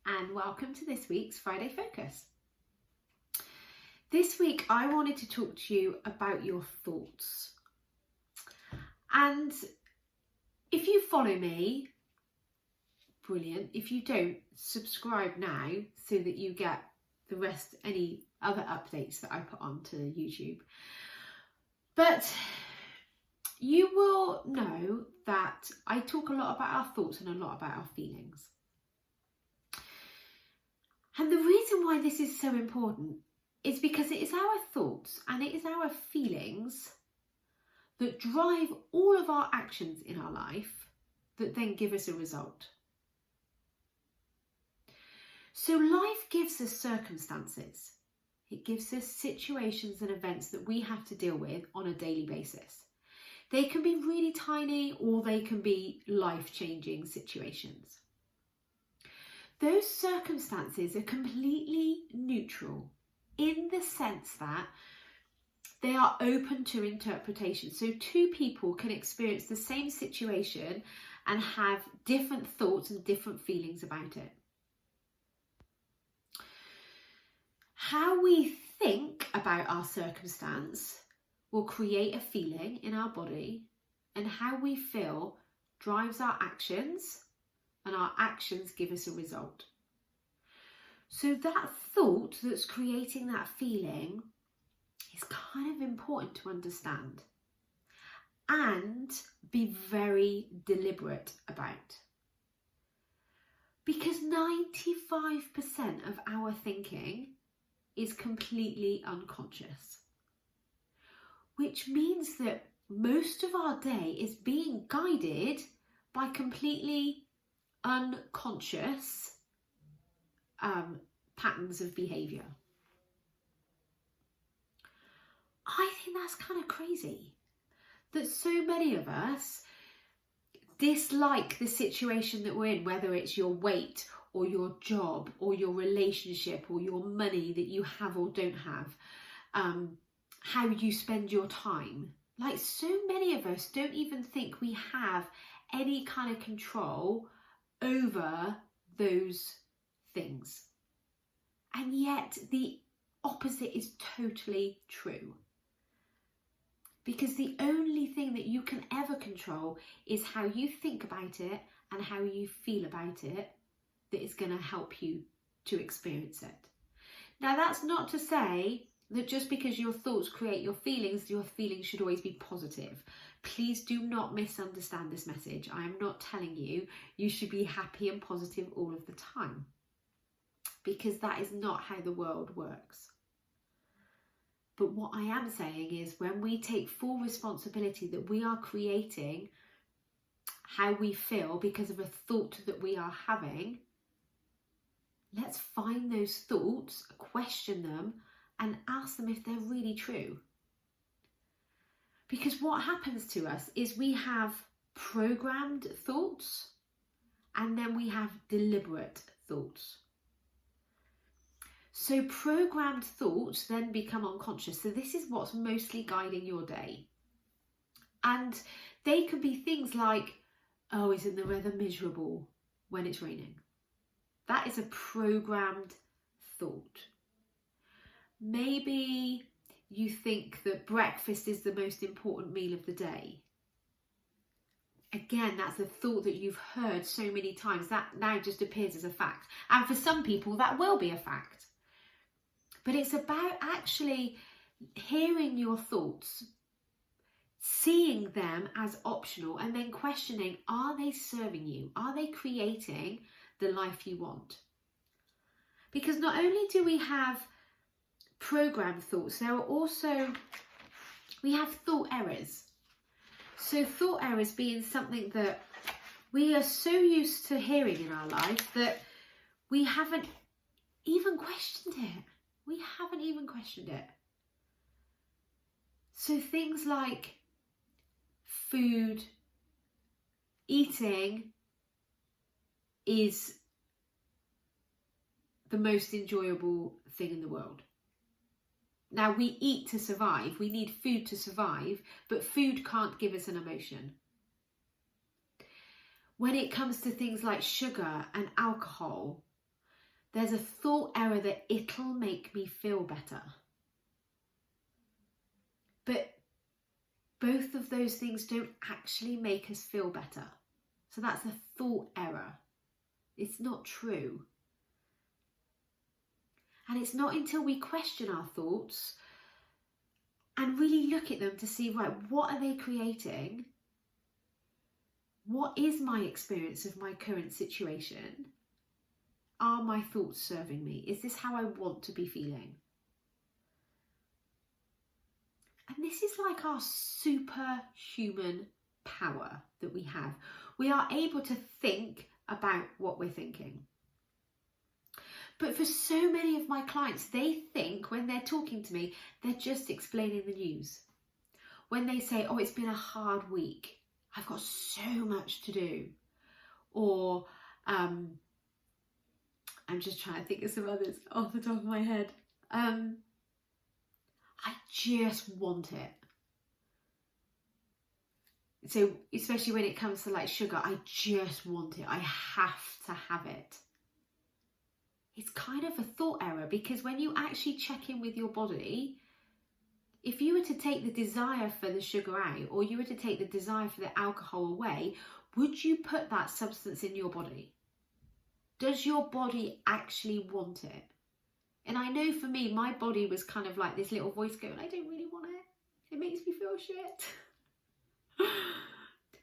and welcome to this week's Friday Focus. This week I wanted to talk to you about your thoughts. And if you follow me, brilliant. If you don't, subscribe now so that you get the rest, any other updates that I put onto YouTube. But you will know that I talk a lot about our thoughts and a lot about our feelings. And the reason why this is so important is because it is our thoughts and it is our feelings that drive all of our actions in our life that then give us a result. So life gives us circumstances. It gives us situations and events that we have to deal with on a daily basis. They can be really tiny or they can be life-changing situations. Those circumstances are completely neutral in the sense that they are open to interpretation. So two people can experience the same situation and have different thoughts and different feelings about it. How we think about our circumstance will create a feeling in our body, and how we feel drives our actions, and our actions give us a result. So that thought that's creating that feeling is kind of important to understand and be very deliberate about. Because 95% of our thinking is completely unconscious, which means that most of our day is being guided by completely unconscious patterns of behaviour. I think that's kind of crazy that so many of us dislike the situation that we're in, whether it's your weight or your job or your relationship or your money that you have or don't have, how you spend your time. Like, so many of us don't even think we have any kind of control over those things. And yet the opposite is totally true. Because the only thing that you can ever control is how you think about it and how you feel about it that is going to help you to experience it. Now, that's not to say that just because your thoughts create your feelings should always be positive. Please do not misunderstand this message. I am not telling you you should be happy and positive all of the time, because that is not how the world works. But what I am saying is, when we take full responsibility that we are creating how we feel because of a thought that we are having, let's find those thoughts, question them, and ask them if they're really true. Because what happens to us is we have programmed thoughts and then we have deliberate thoughts. So programmed thoughts then become unconscious. So this is what's mostly guiding your day. And they could be things like, oh, isn't the weather miserable when it's raining? That is a programmed thought. Maybe you think that breakfast is the most important meal of the day. Again, that's a thought that you've heard so many times. That now just appears as a fact. And for some people, that will be a fact. But it's about actually hearing your thoughts, seeing them as optional, and then questioning, are they serving you? Are they creating the life you want? Because not only do we have programmed thoughts, there are also, we have thought errors. So thought errors being something that we are so used to hearing in our life that we haven't even questioned it. We haven't even questioned it. So things like food, eating is the most enjoyable thing in the world. Now, we eat to survive. We need food to survive, but food can't give us an emotion. When it comes to things like sugar and alcohol, There's a thought error that it'll make me feel better. But both of those things don't actually make us feel better. So that's a thought error. It's not true. And it's not until we question our thoughts and really look at them to see, right, what are they creating? What is my experience of my current situation? Are my thoughts serving me? Is this how I want to be feeling? And this is like our superhuman power that we have. We are able to think about what we're thinking. But for so many of my clients, they think when they're talking to me, they're just explaining the news. When they say, oh, it's been a hard week, I've got so much to do. Or I'm just trying to think of some others off the top of my head. I just want it. So especially when it comes to like sugar, I just want it. I have to have it. It's kind of a thought error, because when you actually check in with your body, if you were to take the desire for the sugar out, or you were to take the desire for the alcohol away, would you put that substance in your body? Does your body actually want it? And I know for me, my body was kind of like this little voice going, I don't really want it. It makes me feel shit.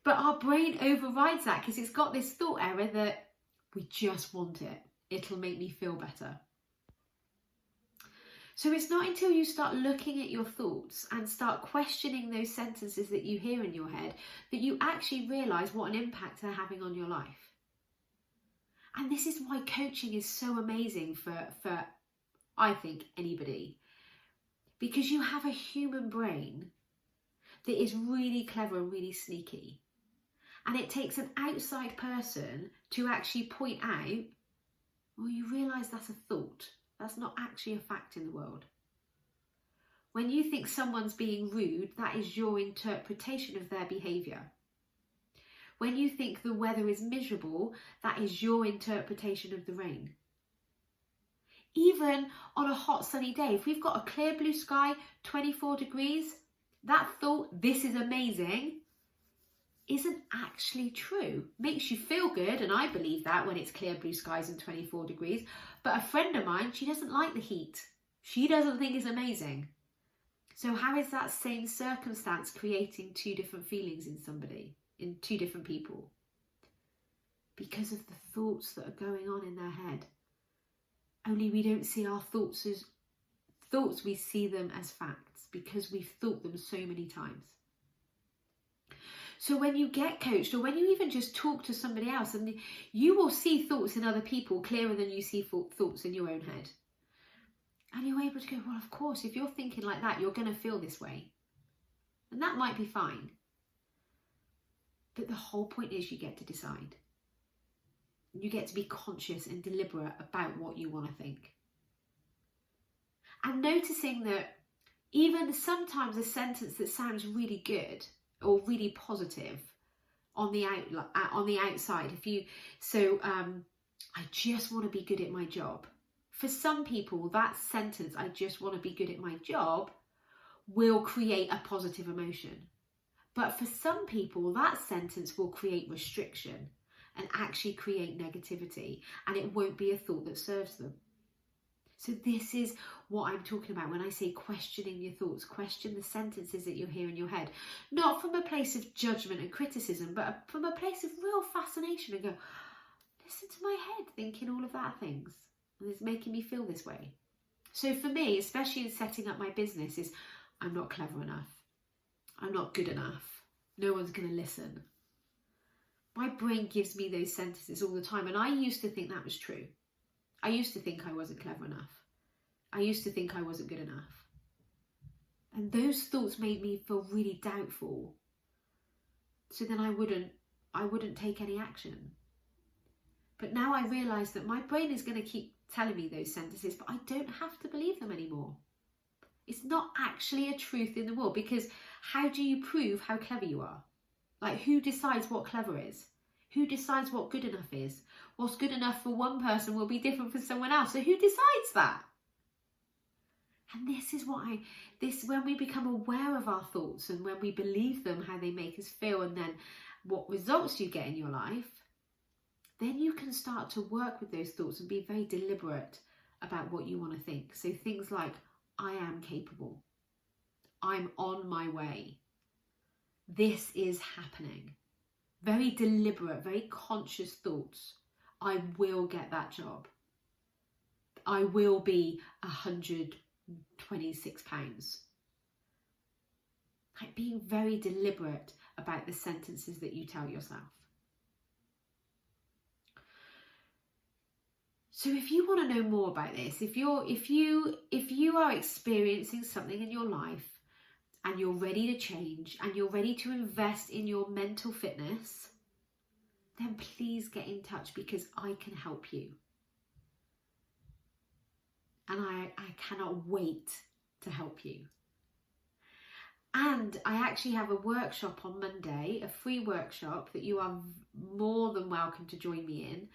But our brain overrides that because it's got this thought error that we just want it. It'll make me feel better. So it's not until you start looking at your thoughts and start questioning those sentences that you hear in your head that you actually realise what an impact they're having on your life. And this is why coaching is so amazing for I think, anybody. Because you have a human brain that is really clever and really sneaky. And it takes an outside person to actually point out, well, you realise that's a thought. That's not actually a fact in the world. When you think someone's being rude, that is your interpretation of their behaviour. When you think the weather is miserable, that is your interpretation of the rain. Even on a hot sunny day, if we've got a clear blue sky, 24 degrees, that thought, this is amazing, isn't actually true. Makes you feel good, and I believe that when it's clear blue skies and 24 degrees. But a friend of mine, she doesn't like the heat. She doesn't think it's amazing. So how is that same circumstance creating two different feelings in somebody, in two different people? Because of the thoughts that are going on in their head. Only we don't see our thoughts as thoughts, we see them as facts because we've thought them so many times. So when you get coached, or when you even just talk to somebody else, and you will see thoughts in other people clearer than you see thoughts in your own head. And you're able to go, well, of course, if you're thinking like that, you're going to feel this way. And that might be fine. But the whole point is you get to decide. You get to be conscious and deliberate about what you want to think. And noticing that even sometimes a sentence that sounds really good or really positive on the outside, I just want to be good at my job. For some people, that sentence, I just want to be good at my job, will create a positive emotion. But for some people, that sentence will create restriction and actually create negativity, and it won't be a thought that serves them. So this is what I'm talking about when I say questioning your thoughts. Question the sentences that you hear in your head, not from a place of judgment and criticism, but from a place of real fascination, and go, listen to my head thinking all of that things, and it's making me feel this way. So for me, especially in setting up my business, is I'm not clever enough. I'm not good enough. No one's going to listen. My brain gives me those sentences all the time, and I used to think that was true. I used to think I wasn't clever enough. I used to think I wasn't good enough. And those thoughts made me feel really doubtful. So then I wouldn't take any action. But now I realise that my brain is going to keep telling me those sentences, but I don't have to believe them anymore. It's not actually a truth in the world, because how do you prove how clever you are? Like, who decides what clever is? Who decides what good enough is? What's good enough for one person will be different for someone else. So who decides that? And this is when we become aware of our thoughts and when we believe them, how they make us feel, and then what results you get in your life, then you can start to work with those thoughts and be very deliberate about what you want to think. So things like, I am capable. I'm on my way. This is happening. Very deliberate, very conscious thoughts. I will get that job. I will be 126 pounds. Like being very deliberate about the sentences that you tell yourself. So if you want to know more about this, if you are experiencing something in your life and you're ready to change and you're ready to invest in your mental fitness, then please get in touch, because I can help you. And I cannot wait to help you. And I actually have a workshop on Monday, a free workshop that you are more than welcome to join me in.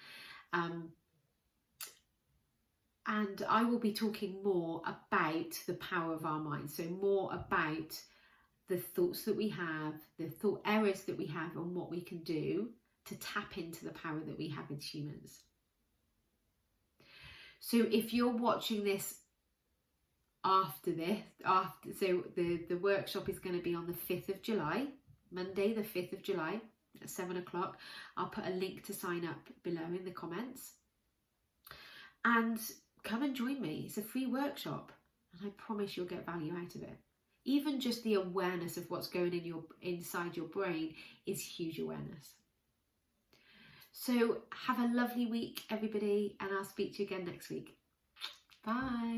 And I will be talking more about the power of our mind. So more about the thoughts that we have, the thought errors that we have, and what we can do to tap into the power that we have as humans. So if you're watching this after this, so the workshop is going to be on the 5th of July, Monday the 5th of July at 7 o'clock. I'll put a link to sign up below in the comments. And come and join me. It's a free workshop and I promise you'll get value out of it. Even just the awareness of what's going inside your brain is huge awareness. So have a lovely week, everybody, and I'll speak to you again next week. Bye.